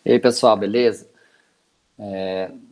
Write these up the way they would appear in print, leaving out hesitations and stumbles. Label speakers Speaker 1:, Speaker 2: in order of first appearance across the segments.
Speaker 1: E aí, pessoal, beleza?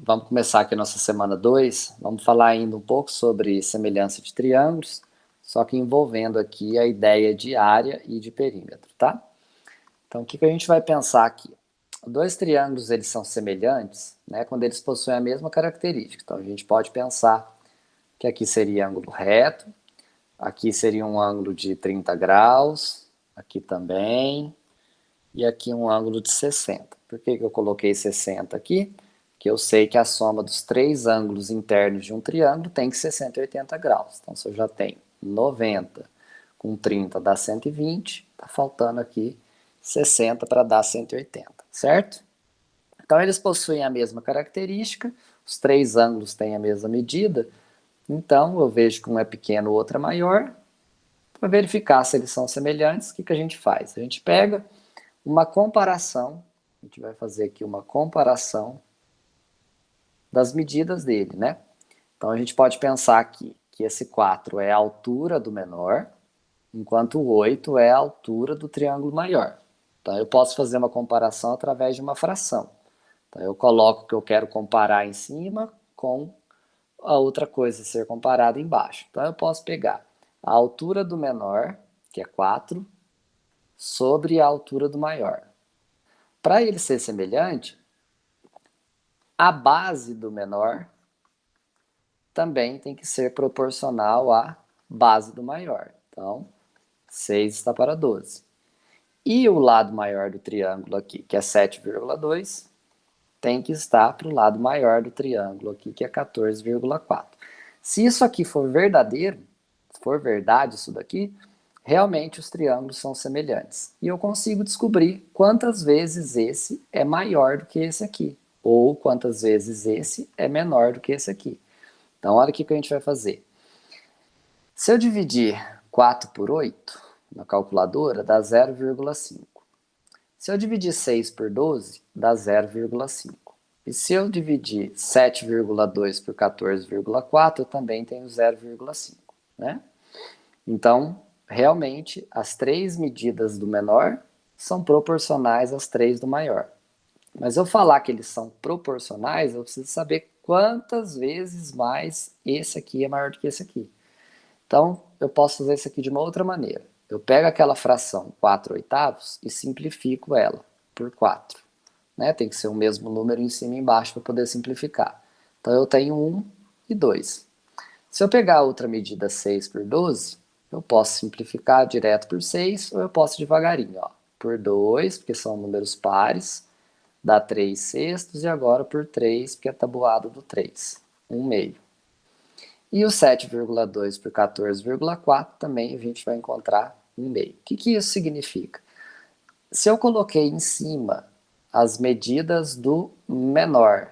Speaker 1: Vamos começar aqui a nossa semana 2. Vamos falar ainda um pouco sobre semelhança de triângulos, só que envolvendo aqui a ideia de área e de perímetro, tá? Então, o que a gente vai pensar aqui? Dois triângulos, eles são semelhantes, né, quando eles possuem a mesma característica. Então, a gente pode pensar que aqui seria ângulo reto, aqui seria um ângulo de 30 graus, aqui também, e aqui um ângulo de 60. Por que eu coloquei 60 aqui? Porque eu sei que a soma dos três ângulos internos de um triângulo tem que ser 180 graus. Então, se eu já tenho 90 com 30 dá 120, está faltando aqui 60 para dar 180, certo? Então, eles possuem a mesma característica, os três ângulos têm a mesma medida, então eu vejo que um é pequeno, o outro é maior. Para verificar se eles são semelhantes, o que a gente faz? A gente pega uma comparação, a gente vai fazer aqui uma comparação das medidas dele, né? Então a gente pode pensar aqui que esse 4 é a altura do menor, enquanto o 8 é a altura do triângulo maior. Então eu posso fazer uma comparação através de uma fração. Então eu coloco o que eu quero comparar em cima com a outra coisa a ser comparada embaixo. Então eu posso pegar a altura do menor, que é 4, sobre a altura do maior. Para ele ser semelhante, a base do menor também tem que ser proporcional à base do maior. Então, 6 está para 12. E o lado maior do triângulo aqui, que é 7,2, tem que estar para o lado maior do triângulo aqui, que é 14,4. Se isso aqui for verdadeiro, se for verdade isso daqui, realmente os triângulos são semelhantes. E eu consigo descobrir quantas vezes esse é maior do que esse aqui, ou quantas vezes esse é menor do que esse aqui. Então, olha o que a gente vai fazer. Se eu dividir 4 por 8 na calculadora, dá 0,5. Se eu dividir 6 por 12, dá 0,5. E se eu dividir 7,2 por 14,4, eu também tenho 0,5. Né? Então, realmente, as três medidas do menor são proporcionais às três do maior. Mas eu falar que eles são proporcionais, eu preciso saber quantas vezes mais esse aqui é maior do que esse aqui. Então, eu posso fazer isso aqui de uma outra maneira. Eu pego aquela fração 4 oitavos e simplifico ela por 4. Né? Tem que ser o mesmo número em cima e embaixo para poder simplificar. Então, eu tenho 1 e 2. Se eu pegar a outra medida 6 por 12, eu posso simplificar direto por 6 ou eu posso devagarinho. Ó, por 2, porque são números pares, dá 3 sextos, e agora por 3, porque é tabuado do 3, 1 meio. E o 7,2 por 14,4 também a gente vai encontrar 1 meio. O que isso significa? Se eu coloquei em cima as medidas do menor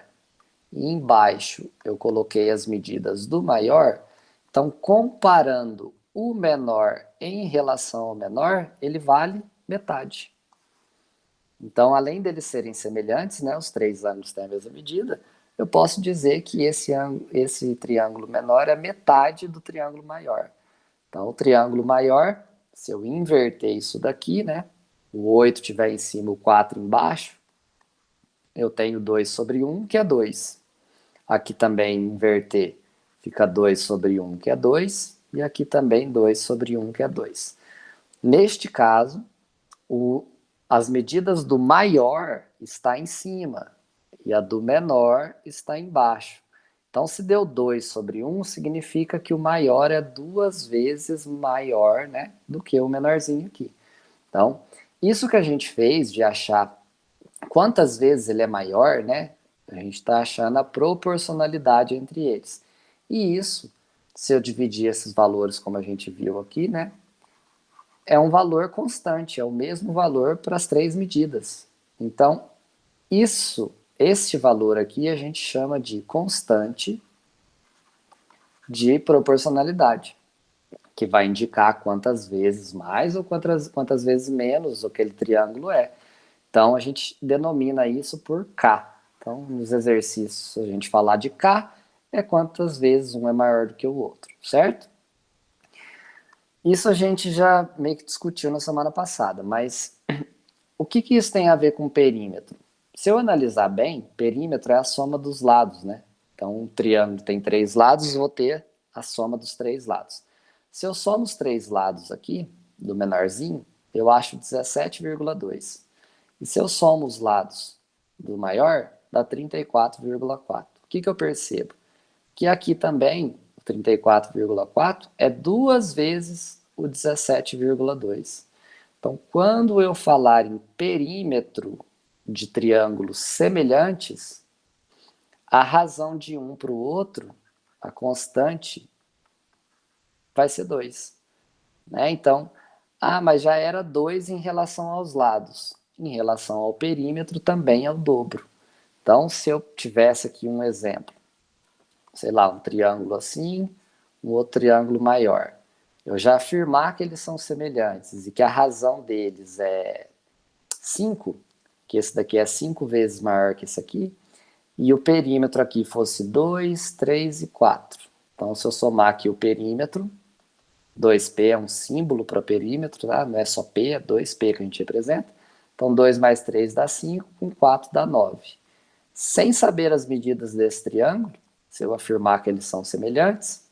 Speaker 1: e embaixo eu coloquei as medidas do maior, então comparando o menor em relação ao menor, ele vale metade. Então, além deles serem semelhantes, né, os três ângulos têm a mesma medida, eu posso dizer que esse triângulo menor é metade do triângulo maior. Então, o triângulo maior, se eu inverter isso daqui, né, o 8 tiver em cima, o 4 embaixo, eu tenho 2 sobre 1, que é 2. Aqui também inverter, fica 2 sobre 1, que é 2, e aqui também 2 sobre 1, que é 2. Neste caso, as medidas do maior está em cima e a do menor está embaixo. Então, se deu 2 sobre 1, significa que o maior é duas vezes maior, né, do que o menorzinho aqui. Então, isso que a gente fez de achar quantas vezes ele é maior, né, a gente está achando a proporcionalidade entre eles. E isso, se eu dividir esses valores como a gente viu aqui, né, é um valor constante, é o mesmo valor para as três medidas. Então, este valor aqui a gente chama de constante de proporcionalidade, que vai indicar quantas vezes mais ou quantas vezes menos aquele triângulo é. Então, a gente denomina isso por K. Então, nos exercícios, a gente falar de K é quantas vezes um é maior do que o outro, certo? Isso a gente já meio que discutiu na semana passada, mas o que isso tem a ver com perímetro? Se eu analisar bem, perímetro é a soma dos lados, né? Então, um triângulo tem 3 lados, vou ter a soma dos 3 lados. Se eu somo os 3 lados aqui, do menorzinho, eu acho 17,2. E se eu somo os lados do maior, dá 34,4. O que eu percebo? Que aqui também, o 34,4 é 2 vezes o 17,2. Então, quando eu falar em perímetro de triângulos semelhantes, a razão de um para o outro, a constante, vai ser 2. Né? Então, mas já era 2 em relação aos lados. Em relação ao perímetro, também é o dobro. Então, se eu tivesse aqui um exemplo, sei lá, um triângulo assim, um outro triângulo maior, eu já afirmar que eles são semelhantes e que a razão deles é 5, que esse daqui é 5 vezes maior que esse aqui, e o perímetro aqui fosse 2, 3 e 4. Então, se eu somar aqui o perímetro, 2P é um símbolo para perímetro, tá? Não é só P, é 2P que a gente representa. Então, 2 mais 3 dá 5, com 4 dá 9. Sem saber as medidas desse triângulo, se eu afirmar que eles são semelhantes,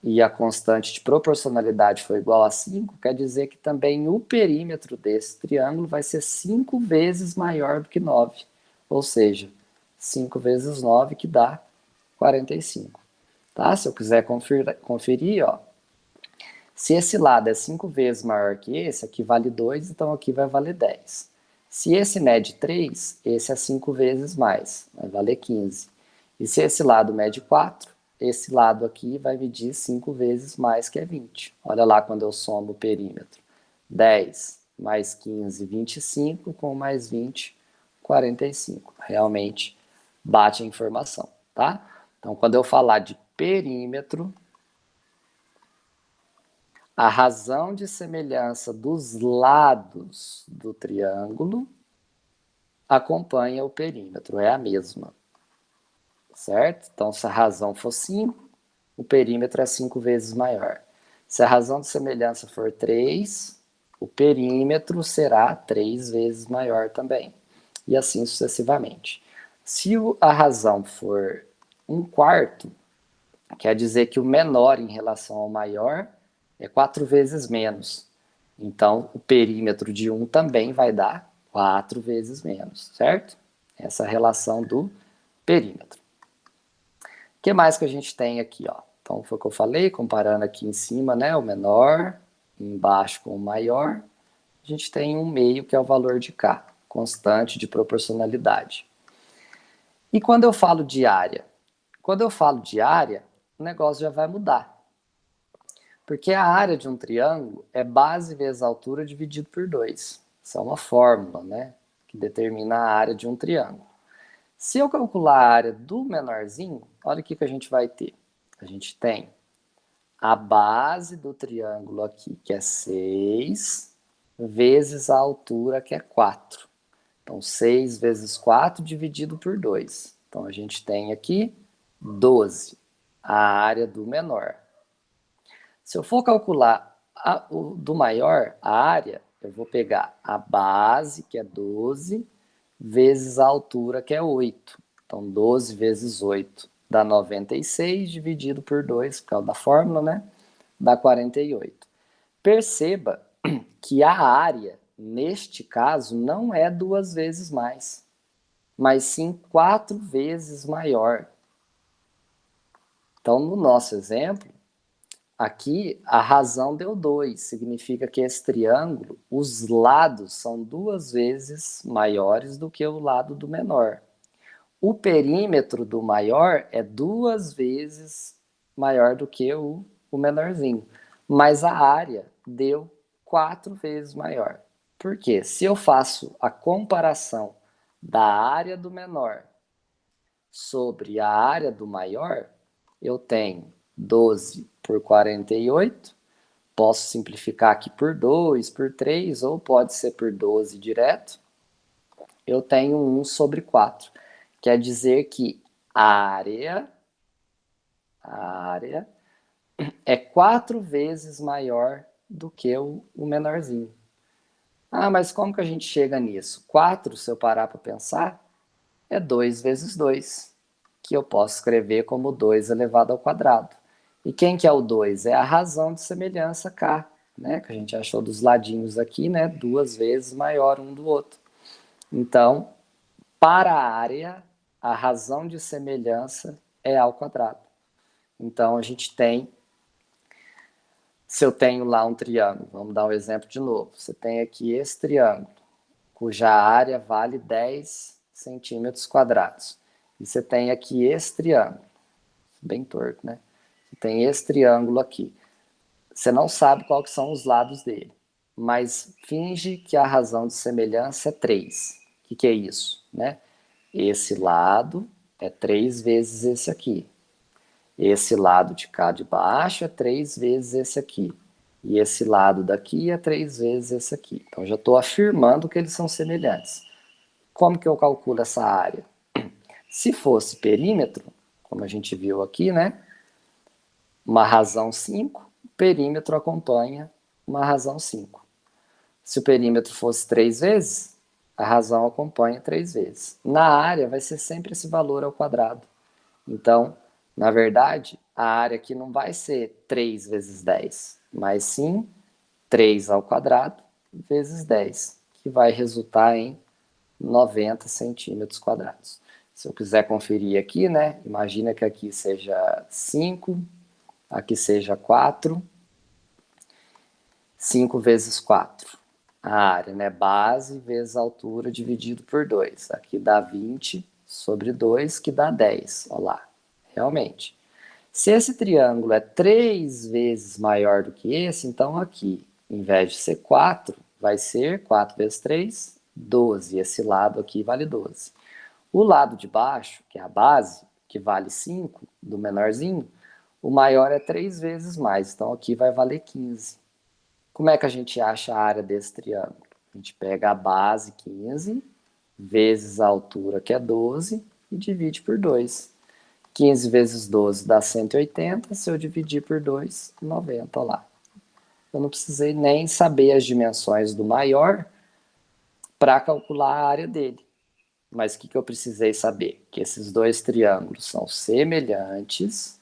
Speaker 1: e a constante de proporcionalidade for igual a 5, quer dizer que também o perímetro desse triângulo vai ser 5 vezes maior do que 9. Ou seja, 5 vezes 9 que dá 45. Tá? Se eu quiser conferir, ó, se esse lado é 5 vezes maior que esse, aqui vale 2, então aqui vai valer 10. Se esse mede 3, esse é 5 vezes mais, vai valer 15. E se esse lado mede 4, esse lado aqui vai medir 5 vezes mais, que é 20. Olha lá quando eu somo o perímetro. 10 mais 15, 25, com mais 20, 45. Realmente bate a informação, tá? Então, quando eu falar de perímetro, a razão de semelhança dos lados do triângulo acompanha o perímetro, é a mesma, certo? Então, se a razão for 5, o perímetro é 5 vezes maior. Se a razão de semelhança for 3, o perímetro será 3 vezes maior também. E assim sucessivamente. Se a razão for 1/4, quer dizer que o menor em relação ao maior é 4 vezes menos. Então, o perímetro de 1 também vai dar 4 vezes menos, certo? Essa é a relação do perímetro. O que mais que a gente tem aqui, ó? Então, foi o que eu falei, comparando aqui em cima, né, o menor, embaixo com o maior, a gente tem um meio que é o valor de K, constante de proporcionalidade. E quando eu falo de área? Quando eu falo de área, o negócio já vai mudar. Porque a área de um triângulo é base vezes altura dividido por 2. Isso é uma fórmula, né, que determina a área de um triângulo. Se eu calcular a área do menorzinho, olha o que a gente vai ter. A gente tem a base do triângulo aqui, que é 6, vezes a altura, que é 4. Então, 6 vezes 4 dividido por 2. Então, a gente tem aqui 12, a área do menor. Se eu for calcular do maior, a área, eu vou pegar a base, que é 12, vezes a altura, que é 8. Então, 12 vezes 8 dá 96, dividido por 2, por causa da fórmula, né? Dá 48. Perceba que a área, neste caso, não é 2 vezes mais, mas sim 4 vezes maior. Então, no nosso exemplo, aqui a razão deu 2, significa que esse triângulo, os lados são 2 vezes maiores do que o lado do menor. O perímetro do maior é 2 vezes maior do que o menorzinho, mas a área deu 4 vezes maior. Por quê? Se eu faço a comparação da área do menor sobre a área do maior, eu tenho 12 por 48, posso simplificar aqui por 2, por 3, ou pode ser por 12 direto. Eu tenho 1 sobre 4. Quer dizer que a área é 4 vezes maior do que o menorzinho. Mas como que a gente chega nisso? 4, se eu parar para pensar, é 2 vezes 2, que eu posso escrever como 2 elevado ao quadrado. E quem que é o 2? É a razão de semelhança K, né? Que a gente achou dos ladinhos aqui, né? 2 vezes maior um do outro. Então, para a área, a razão de semelhança é ao quadrado. Então, a gente tem, se eu tenho lá um triângulo, vamos dar um exemplo de novo. Você tem aqui esse triângulo, cuja área vale 10 centímetros quadrados. E você tem aqui esse triângulo, bem torto, né? Você tem esse triângulo aqui. Você não sabe quais são os lados dele, mas finge que a razão de semelhança é 3. O que é isso, né? Esse lado é 3 vezes esse aqui. Esse lado de cá de baixo é 3 vezes esse aqui. E esse lado daqui é 3 vezes esse aqui. Então, já estou afirmando que eles são semelhantes. Como que eu calculo essa área? Se fosse perímetro, como a gente viu aqui, né? Uma razão 5, o perímetro acompanha uma razão 5. Se o perímetro fosse 3 vezes, a razão acompanha 3 vezes. Na área, vai ser sempre esse valor ao quadrado. Então, na verdade, a área aqui não vai ser 3 vezes 10, mas sim 3 ao quadrado vezes 10, que vai resultar em 90 centímetros quadrados. Se eu quiser conferir aqui, né? Imagina que aqui seja 5, aqui seja 4. 5 vezes 4. A área, né? Base vezes altura dividido por 2. Aqui dá 20 sobre 2, que dá 10. Olha lá, realmente. Se esse triângulo é 3 vezes maior do que esse, então aqui, em vez de ser 4, vai ser 4 vezes 3, 12. Esse lado aqui vale 12. O lado de baixo, que é a base, que vale 5, do menorzinho, o maior é 3 vezes mais, então aqui vai valer 15. Como é que a gente acha a área desse triângulo? A gente pega a base 15 vezes a altura, que é 12, e divide por 2. 15 vezes 12 dá 180, se eu dividir por 2, 90, olha lá. Eu não precisei nem saber as dimensões do maior para calcular a área dele. Mas o que eu precisei saber? Que esses dois triângulos são semelhantes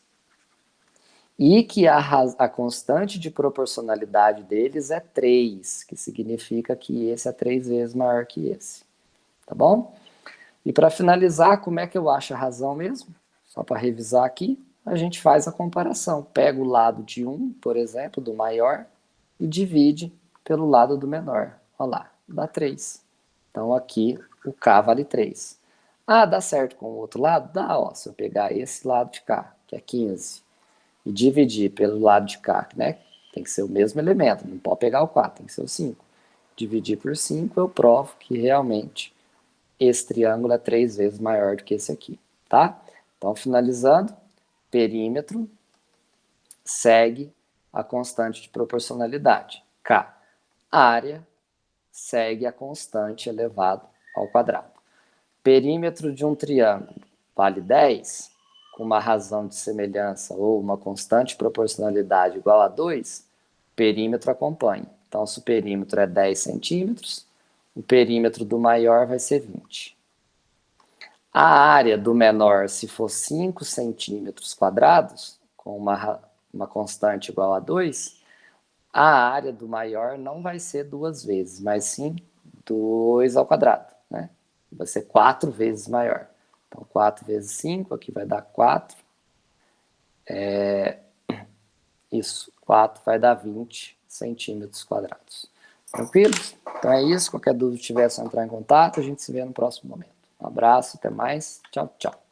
Speaker 1: e que a constante de proporcionalidade deles é 3, que significa que esse é 3 vezes maior que esse. Tá bom? E para finalizar, como é que eu acho a razão mesmo? Só para revisar aqui, a gente faz a comparação. Pega o lado de 1, por exemplo, do maior, e divide pelo lado do menor. Olha lá, dá 3. Então aqui o K vale 3. Ah, dá certo com o outro lado? Dá, ó. Se eu pegar esse lado de cá, que é 15, e dividir pelo lado de cá, né? Tem que ser o mesmo elemento, não pode pegar o 4, tem que ser o 5. Dividir por 5, eu provo que realmente esse triângulo é 3 vezes maior do que esse aqui, tá? Então, finalizando, perímetro segue a constante de proporcionalidade, K. Área segue a constante elevado ao quadrado. Perímetro de um triângulo vale 10, com uma razão de semelhança ou uma constante de proporcionalidade igual a 2, perímetro acompanha. Então, se o perímetro é 10 centímetros, o perímetro do maior vai ser 20. A área do menor, se for 5 centímetros quadrados, com uma constante igual a 2, a área do maior não vai ser 2 vezes, mas sim 2 ao quadrado, né? Vai ser 4 vezes maior. Então, 4 vezes 5, aqui vai dar 4. Isso, 4 vai dar 20 centímetros quadrados. Tranquilos? Então é isso. Qualquer dúvida tiver, é só entrar em contato. A gente se vê no próximo momento. Um abraço, até mais. Tchau, tchau.